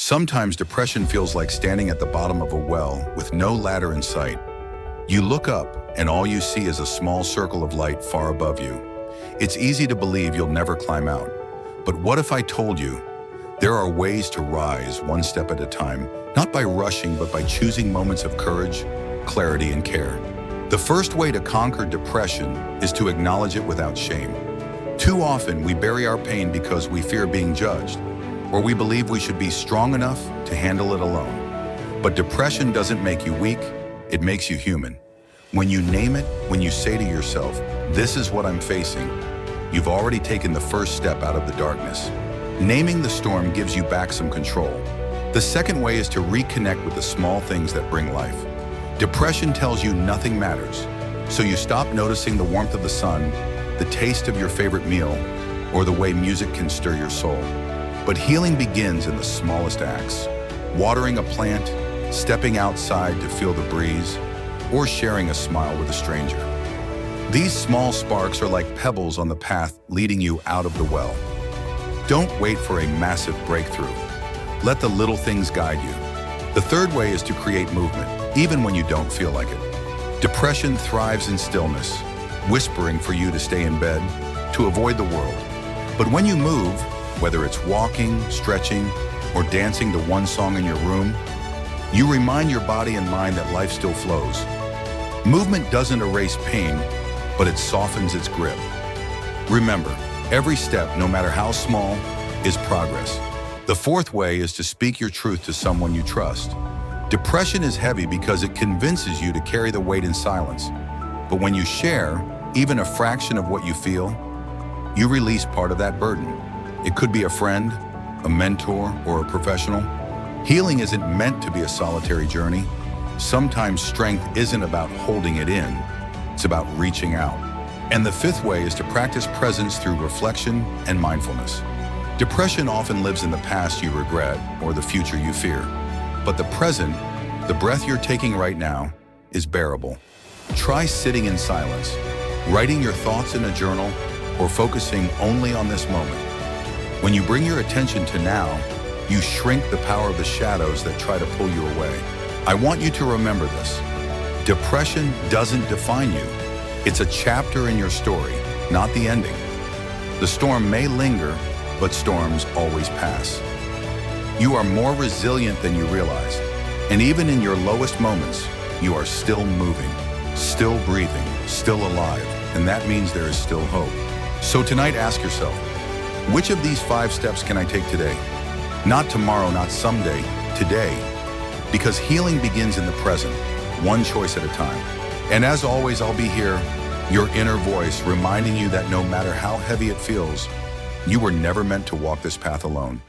Sometimes depression feels like standing at the bottom of a well with no ladder in sight. You look up and all you see is a small circle of light far above you. It's easy to believe you'll never climb out. But what if I told you there are ways to rise one step at a time, not by rushing, but by choosing moments of courage, clarity, and care? The first way to conquer depression is to acknowledge it without shame. Too often, we bury our pain because we fear being judged, or we believe we should be strong enough to handle it alone. But depression doesn't make you weak, it makes you human. When you name it, when you say to yourself, "This is what I'm facing," you've already taken the first step out of the darkness. Naming the storm gives you back some control. The second way is to reconnect with the small things that bring life. Depression tells you nothing matters, so you stop noticing the warmth of the sun, the taste of your favorite meal, or the way music can stir your soul. But healing begins in the smallest acts. Watering a plant, stepping outside to feel the breeze, or sharing a smile with a stranger. These small sparks are like pebbles on the path leading you out of the well. Don't wait for a massive breakthrough. Let the little things guide you. The third way is to create movement, even when you don't feel like it. Depression thrives in stillness, whispering for you to stay in bed, to avoid the world. But when you move, whether it's walking, stretching, or dancing to one song in your room, you remind your body and mind that life still flows. Movement doesn't erase pain, but it softens its grip. Remember, every step, no matter how small, is progress. The fourth way is to speak your truth to someone you trust. Depression is heavy because it convinces you to carry the weight in silence. But when you share, even a fraction of what you feel, you release part of that burden. It could be a friend, a mentor, or a professional. Healing isn't meant to be a solitary journey. Sometimes strength isn't about holding it in, it's about reaching out. And the fifth way is to practice presence through reflection and mindfulness. Depression often lives in the past you regret or the future you fear. But the present, the breath you're taking right now, is bearable. Try sitting in silence, writing your thoughts in a journal, or focusing only on this moment. When you bring your attention to now, you shrink the power of the shadows that try to pull you away. I want you to remember this. Depression doesn't define you. It's a chapter in your story, not the ending. The storm may linger, but storms always pass. You are more resilient than you realize. And even in your lowest moments, you are still moving, still breathing, still alive. And that means there is still hope. So tonight, ask yourself, which of these 5 steps can I take today? Not tomorrow, not someday, today. Because healing begins in the present, one choice at a time. And as always, I'll be here, your inner voice, reminding you that no matter how heavy it feels, you were never meant to walk this path alone.